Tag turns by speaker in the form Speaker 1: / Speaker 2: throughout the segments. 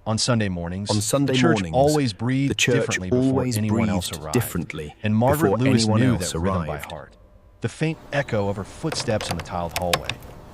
Speaker 1: On Sunday mornings,
Speaker 2: On
Speaker 1: the church always breathed differently before anyone else arrived. And Margaret Lewis knew that rhythm by heart. The faint echo of her footsteps in the tiled hallway,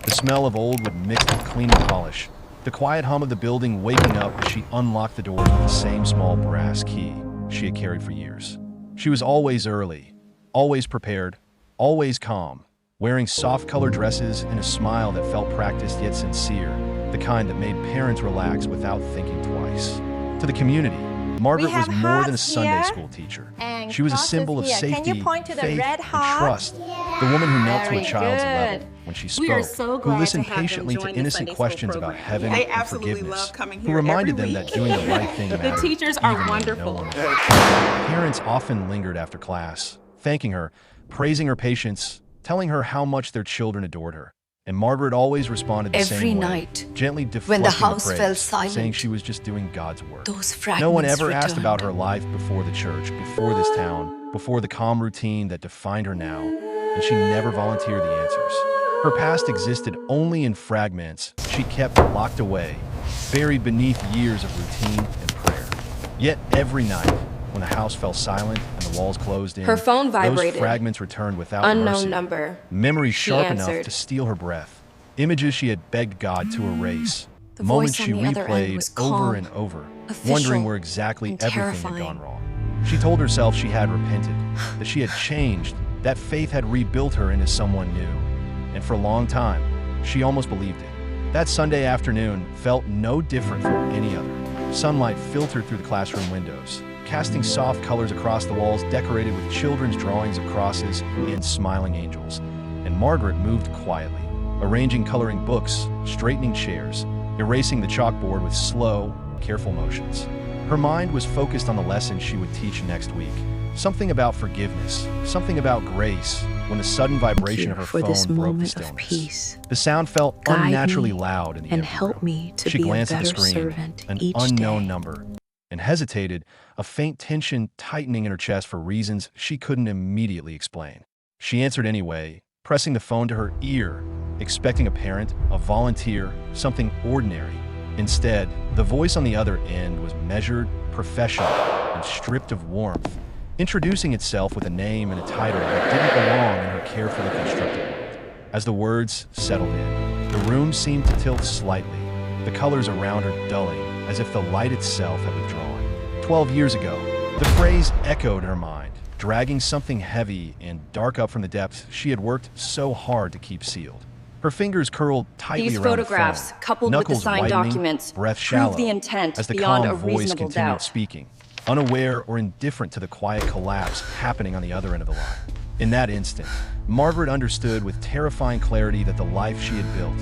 Speaker 1: the smell of old wood mixed with cleaning polish, the quiet hum of the building waking up as she unlocked the doors with the same small brass key she had carried for years. She was always early, always prepared, always calm, wearing soft-colored dresses and a smile that felt practiced yet sincere, the kind that made parents relax without thinking twice. To the community, Margaret was more than a Sunday school teacher. She was a symbol of safety, faith, and trust. The woman who knelt to a child's level when she spoke, who listened patiently to innocent questions about heaven and forgiveness, who reminded them that doing the right thing mattered.
Speaker 3: The teachers are wonderful.
Speaker 1: Parents often lingered after class, thanking her, praising her patience, telling her how much their children adored her. And Margaret always responded the same way,
Speaker 4: night,
Speaker 1: gently deflecting
Speaker 4: when the house
Speaker 1: praise,
Speaker 4: fell silent,
Speaker 1: saying she was just doing God's work.
Speaker 4: those fragments
Speaker 1: No one ever
Speaker 4: returned.
Speaker 1: asked about her life before the church, before this town, before the calm routine that defined her now, and she never volunteered the answers. Her past existed only in fragments she kept locked away, buried beneath years of routine and prayer. Yet every night, when the house fell silent and the walls closed in,
Speaker 4: Her phone vibrated.
Speaker 1: those fragments returned without
Speaker 4: Unknown
Speaker 1: mercy.
Speaker 4: number.
Speaker 1: Memories
Speaker 4: She
Speaker 1: sharp enough
Speaker 4: answered.
Speaker 1: to steal her breath. Images she had begged God to erase.
Speaker 4: The
Speaker 1: Moments
Speaker 4: voice
Speaker 1: she
Speaker 4: on the other end was
Speaker 1: replayed over
Speaker 4: calm,
Speaker 1: and over,
Speaker 4: official,
Speaker 1: wondering where exactly
Speaker 4: and
Speaker 1: everything
Speaker 4: terrifying.
Speaker 1: had gone wrong. She told herself she had repented, that she had changed, that faith had rebuilt her into someone new. And for a long time, she almost believed it. That Sunday afternoon felt no different from any other. Sunlight filtered through the classroom windows, casting soft colors across the walls decorated with children's drawings of crosses and smiling angels. And Margaret moved quietly, arranging coloring books, straightening chairs, erasing the chalkboard with slow, careful motions. Her mind was focused on the lesson she would teach next week. Something about forgiveness, something about grace, when the sudden vibration of her
Speaker 4: for
Speaker 1: phone
Speaker 4: this
Speaker 1: broke the
Speaker 4: moment of
Speaker 1: stillness.
Speaker 4: peace.
Speaker 1: The sound felt
Speaker 4: Guide
Speaker 1: unnaturally
Speaker 4: me
Speaker 1: loud in the
Speaker 4: and
Speaker 1: empty
Speaker 4: help
Speaker 1: room.
Speaker 4: me to
Speaker 1: She
Speaker 4: be a
Speaker 1: glanced at the
Speaker 4: better
Speaker 1: screen,
Speaker 4: servant
Speaker 1: an
Speaker 4: each
Speaker 1: unknown
Speaker 4: day.
Speaker 1: number, and hesitated, a faint tension tightening in her chest for reasons she couldn't immediately explain. She answered anyway, pressing the phone to her ear, expecting a parent, a volunteer, something ordinary. Instead, the voice on the other end was measured, professional, and stripped of warmth, introducing itself with a name and a title that didn't belong in her carefully constructed world. As the words settled in, the room seemed to tilt slightly, the colors around her dulling, as if the light itself had withdrawn. 12 years ago, the phrase echoed in her mind, dragging something heavy and dark up from the depths she had worked so hard to keep sealed. Her fingers curled tightly
Speaker 3: These
Speaker 1: around
Speaker 3: photographs,
Speaker 1: the phone,
Speaker 3: coupled with the
Speaker 1: knuckles
Speaker 3: signed
Speaker 1: whitening,
Speaker 3: documents,
Speaker 1: breath
Speaker 3: prove
Speaker 1: shallow,
Speaker 3: the intent
Speaker 1: as the
Speaker 3: beyond
Speaker 1: calm
Speaker 3: a
Speaker 1: voice
Speaker 3: reasonable
Speaker 1: continued
Speaker 3: doubt.
Speaker 1: speaking, unaware or indifferent to the quiet collapse happening on the other end of the line. In that instant, Margaret understood with terrifying clarity that the life she had built,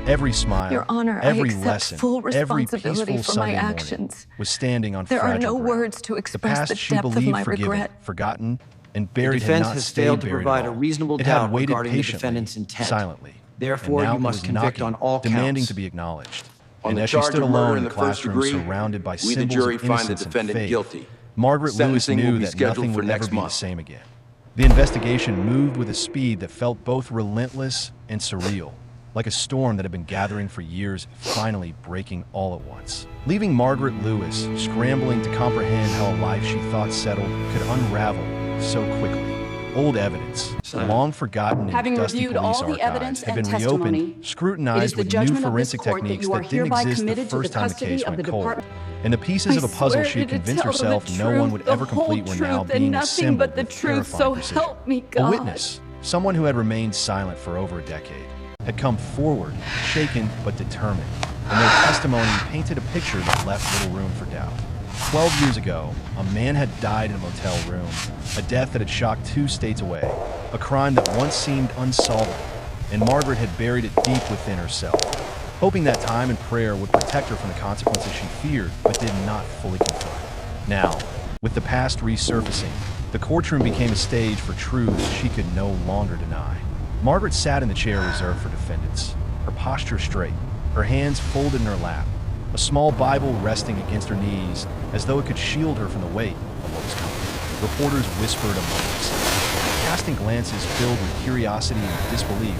Speaker 1: every smile,
Speaker 4: Your Honor, I
Speaker 1: every
Speaker 4: accept
Speaker 1: lesson,
Speaker 4: full
Speaker 1: every
Speaker 4: responsibility
Speaker 1: peaceful
Speaker 4: for my
Speaker 1: Sunday morning,
Speaker 4: actions.
Speaker 1: was standing on
Speaker 4: There are
Speaker 1: fragile
Speaker 4: no
Speaker 1: ground.
Speaker 4: words to
Speaker 1: The
Speaker 4: express
Speaker 1: past
Speaker 4: the
Speaker 1: she
Speaker 4: depth of
Speaker 1: believed
Speaker 4: my
Speaker 1: forgiven,
Speaker 4: regret.
Speaker 1: forgotten, and
Speaker 2: The
Speaker 1: buried had
Speaker 2: defense
Speaker 1: not
Speaker 2: has
Speaker 1: stayed
Speaker 2: failed to
Speaker 1: buried at
Speaker 2: provide a
Speaker 1: all.
Speaker 2: reasonable
Speaker 1: It had
Speaker 2: doubt
Speaker 1: waited
Speaker 2: regarding the
Speaker 1: patiently,
Speaker 2: defendant's intent.
Speaker 1: silently.
Speaker 2: Therefore,
Speaker 1: and now
Speaker 2: you
Speaker 1: it
Speaker 2: must
Speaker 1: was
Speaker 2: convict
Speaker 1: knocking,
Speaker 2: on all
Speaker 1: demanding
Speaker 2: counts.
Speaker 1: to be acknowledged.
Speaker 5: On
Speaker 1: And
Speaker 5: the
Speaker 1: as she
Speaker 5: charge
Speaker 1: stood
Speaker 5: of murder
Speaker 1: alone
Speaker 5: in
Speaker 1: in
Speaker 5: the
Speaker 1: the
Speaker 5: first
Speaker 1: classroom,
Speaker 5: degree,
Speaker 1: surrounded by
Speaker 5: we, the
Speaker 1: symbols
Speaker 5: jury,
Speaker 1: of
Speaker 5: find the
Speaker 1: innocence and
Speaker 5: defendant
Speaker 1: faith,
Speaker 5: guilty.
Speaker 1: Margaret Lewis
Speaker 5: Sentencing will
Speaker 1: knew
Speaker 5: be
Speaker 1: that
Speaker 5: scheduled
Speaker 1: nothing
Speaker 5: for
Speaker 1: would
Speaker 5: next
Speaker 1: ever be the
Speaker 5: month.
Speaker 1: same again. The investigation moved with a speed that felt both relentless and surreal, like a storm that had been gathering for years, finally breaking all at once. Leaving Margaret Lewis scrambling to comprehend how a life she thought settled could unravel so quickly. Old evidence, long forgotten in
Speaker 3: Having
Speaker 1: dusty
Speaker 3: reviewed
Speaker 1: police
Speaker 3: all the
Speaker 1: archives,
Speaker 3: evidence
Speaker 1: had
Speaker 3: and
Speaker 1: been
Speaker 3: testimony,
Speaker 1: reopened,
Speaker 3: it is
Speaker 1: scrutinized
Speaker 3: the
Speaker 1: with new
Speaker 3: judgment of this
Speaker 1: forensic
Speaker 3: court that
Speaker 1: techniques
Speaker 3: you are
Speaker 1: that didn't
Speaker 3: hereby
Speaker 1: exist the
Speaker 3: committed to the
Speaker 1: first time the
Speaker 3: custody
Speaker 1: case
Speaker 3: of
Speaker 1: went
Speaker 3: the
Speaker 1: cold.
Speaker 3: Department.
Speaker 1: And the pieces of a puzzle she had convinced herself no one would ever complete were now being assembled
Speaker 3: but the
Speaker 1: with
Speaker 3: truth, so
Speaker 1: terrifying precision.
Speaker 3: help me
Speaker 1: A
Speaker 3: God.
Speaker 1: witness, someone who had remained silent for over a decade, had come forward, shaken but determined, and their testimony painted a picture that left little room for doubt. 12 years ago, a man had died in a motel room, a death that had shocked 2 states away, a crime that once seemed unsolvable, and Margaret had buried it deep within herself, hoping that time and prayer would protect her from the consequences she feared but did not fully confront. Now, with the past resurfacing, the courtroom became a stage for truths she could no longer deny. Margaret sat in the chair reserved for defendants, her posture straight, her hands folded in her lap, a small Bible resting against her knees as though it could shield her from the weight of what was coming. Reporters whispered among themselves, casting glances filled with curiosity and disbelief,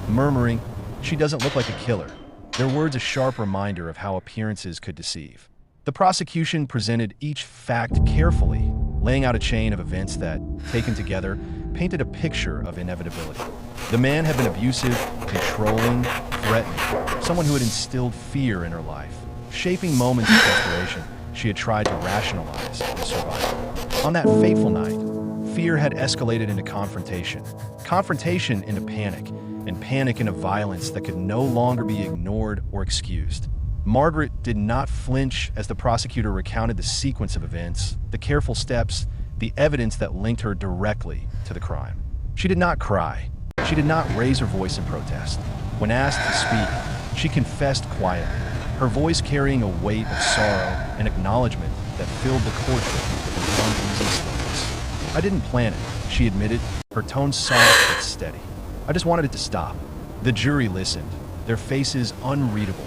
Speaker 1: murmuring, "She doesn't look like a killer," their words a sharp reminder of how appearances could deceive. The prosecution presented each fact carefully, laying out a chain of events that, taken together, painted a picture of inevitability. The man had been abusive, controlling, threatening, someone who had instilled fear in her life, shaping moments of desperation she had tried to rationalize his survival. On that fateful night, fear had escalated into confrontation, confrontation into panic, and panic into violence that could no longer be ignored or excused. Margaret did not flinch as the prosecutor recounted the sequence of events, the careful steps, the evidence that linked her directly to the crime. She did not cry. She did not raise her voice in protest. When asked to speak, she confessed quietly, her voice carrying a weight of sorrow and acknowledgement that filled the courtroom with an uneasy stillness. "I didn't plan it," she admitted, her tone soft but steady. "I just wanted it to stop." The jury listened, their faces unreadable,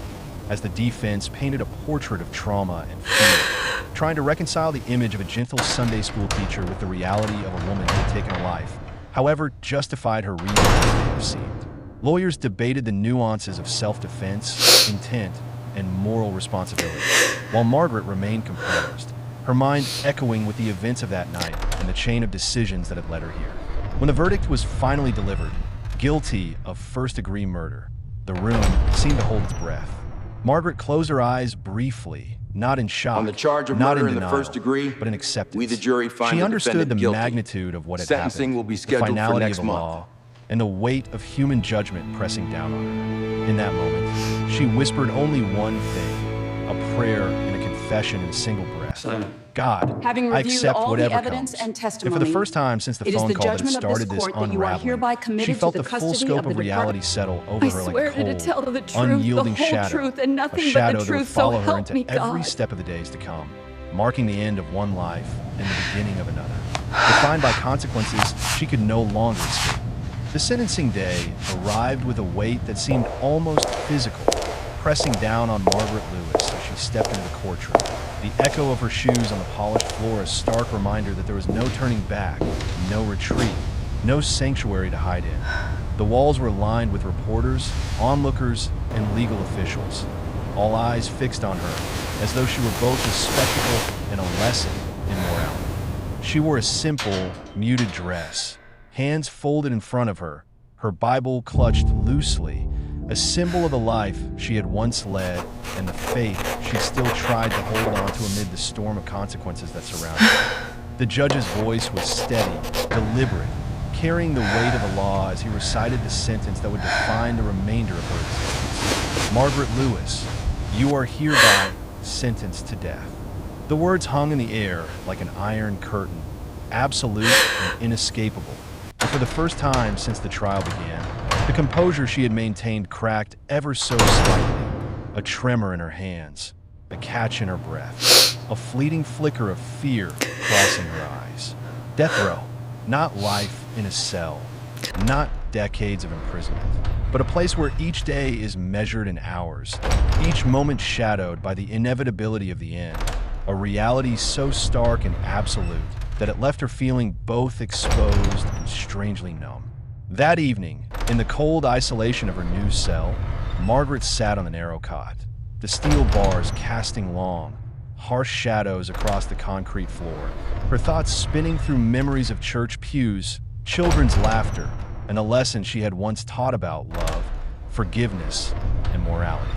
Speaker 1: as the defense painted a portrait of trauma and fear, trying to reconcile the image of a gentle Sunday school teacher with the reality of a woman who had taken a life, however justified her reasons may have seemed. Lawyers debated the nuances of self-defense, intent, and moral responsibility, while Margaret remained composed, her mind echoing with the events of that night and the chain of decisions that had led her here. When the verdict was finally delivered, guilty of first-degree murder, the room seemed to hold its breath. Margaret closed her eyes briefly, not in shock,
Speaker 2: on the charge of
Speaker 1: not
Speaker 2: murder
Speaker 1: in
Speaker 2: the
Speaker 1: denial,
Speaker 2: first degree,
Speaker 1: but in acceptance.
Speaker 2: we the jury find
Speaker 1: she
Speaker 2: the
Speaker 1: understood the
Speaker 2: defendant guilty.
Speaker 1: magnitude of what had
Speaker 2: Sentencing
Speaker 1: happened,
Speaker 2: will be
Speaker 1: the
Speaker 2: scheduled for
Speaker 1: finality
Speaker 2: next
Speaker 1: of the
Speaker 2: month.
Speaker 1: law, and the weight of human judgment pressing down on her. In that moment, she whispered only one thing, a prayer and a confession in a single breath. God,
Speaker 3: Having
Speaker 1: I
Speaker 3: reviewed
Speaker 1: accept
Speaker 3: all the
Speaker 1: whatever
Speaker 3: evidence
Speaker 1: comes.
Speaker 3: and testimony,
Speaker 1: And for the first time since the
Speaker 3: it is
Speaker 1: phone
Speaker 3: the
Speaker 1: call that had
Speaker 3: judgment of this
Speaker 1: started this
Speaker 3: court that you are hereby
Speaker 1: unraveling,
Speaker 3: committed
Speaker 1: she felt
Speaker 3: to
Speaker 1: the
Speaker 3: the
Speaker 1: full
Speaker 3: custody
Speaker 1: scope
Speaker 3: of the
Speaker 1: of reality
Speaker 3: department.
Speaker 1: settle over
Speaker 3: I
Speaker 1: her like
Speaker 3: swear
Speaker 1: a
Speaker 3: to tell
Speaker 1: cold,
Speaker 3: the truth,
Speaker 1: unyielding
Speaker 3: the whole
Speaker 1: shadow,
Speaker 3: truth, and nothing
Speaker 1: a
Speaker 3: but the
Speaker 1: shadow that would
Speaker 3: truth, so
Speaker 1: follow her
Speaker 3: help
Speaker 1: into
Speaker 3: me
Speaker 1: every
Speaker 3: God.
Speaker 1: step of the days to come, marking the end of one life and the beginning of another. Defined by consequences she could no longer escape. The sentencing day arrived with a weight that seemed almost physical, pressing down on Margaret Lewis as she stepped into the courtroom. The echo of her shoes on the polished floor a stark reminder that there was no turning back, no retreat, no sanctuary to hide in. The walls were lined with reporters, onlookers, and legal officials, all eyes fixed on her, as though she were both a spectacle and a lesson in morality. She wore a simple, muted dress, hands folded in front of her, her Bible clutched loosely, a symbol of the life she had once led and the faith she still tried to hold on to amid the storm of consequences that surrounded her. The judge's voice was steady, deliberate, carrying the weight of the law as he recited the sentence that would define the remainder of her existence. Margaret Lewis, you are hereby sentenced to death. The words hung in the air like an iron curtain, absolute and inescapable. And for the first time since the trial began, the composure she had maintained cracked ever so slightly, a tremor in her hands, a catch in her breath, a fleeting flicker of fear crossing her eyes. Death row, not life in a cell, not decades of imprisonment, but a place where each day is measured in hours, each moment shadowed by the inevitability of the end, a reality so stark and absolute that it left her feeling both exposed and strangely numb. That evening, in the cold isolation of her new cell, Margaret sat on the narrow cot, the steel bars casting long, harsh shadows across the concrete floor, her thoughts spinning through memories of church pews, children's laughter, and a lesson she had once taught about love, forgiveness, and morality.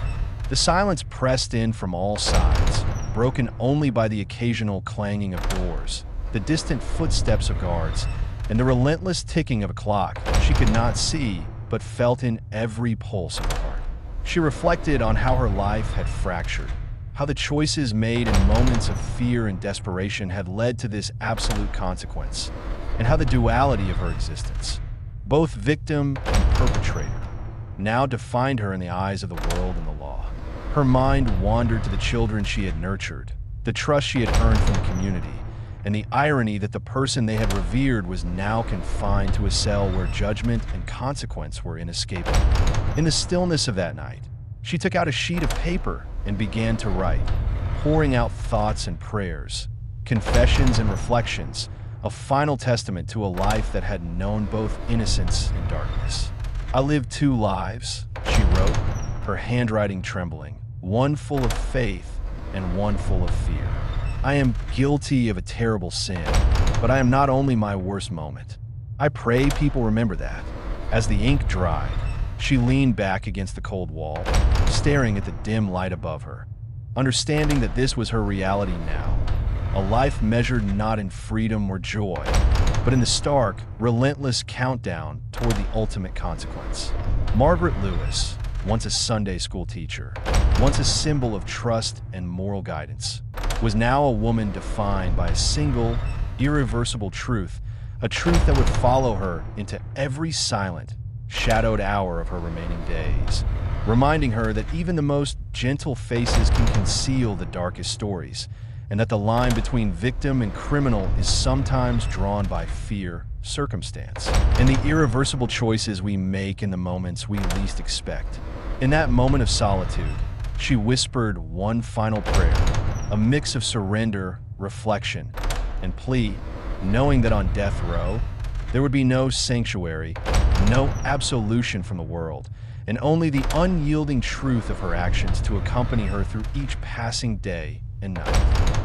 Speaker 1: The silence pressed in from all sides, broken only by the occasional clanging of doors, the distant footsteps of guards, and the relentless ticking of a clock she could not see but felt in every pulse of her heart. She reflected on how her life had fractured, how the choices made in moments of fear and desperation had led to this absolute consequence, and how the duality of her existence, both victim and perpetrator, now defined her in the eyes of the world and the law. Her mind wandered to the children she had nurtured, the trust she had earned from the community, and the irony that the person they had revered was now confined to a cell where judgment and consequence were inescapable. In the stillness of that night, she took out a sheet of paper and began to write, pouring out thoughts and prayers, confessions and reflections, a final testament to a life that had known both innocence and darkness. I lived 2 lives, she wrote, her handwriting trembling, one full of faith and one full of fear. I am guilty of a terrible sin, but I am not only my worst moment. I pray people remember that. As the ink dried, she leaned back against the cold wall, staring at the dim light above her, understanding that this was her reality now. A life measured not in freedom or joy, but in the stark, relentless countdown toward the ultimate consequence. Margaret Lewis, once a Sunday school teacher, once a symbol of trust and moral guidance, was now a woman defined by a single, irreversible truth, a truth that would follow her into every silent, shadowed hour of her remaining days, reminding her that even the most gentle faces can conceal the darkest stories, and that the line between victim and criminal is sometimes drawn by fear, circumstance, and the irreversible choices we make in the moments we least expect. In that moment of solitude, she whispered one final prayer, a mix of surrender, reflection, and plea, knowing that on death row, there would be no sanctuary, no absolution from the world, and only the unyielding truth of her actions to accompany her through each passing day and night.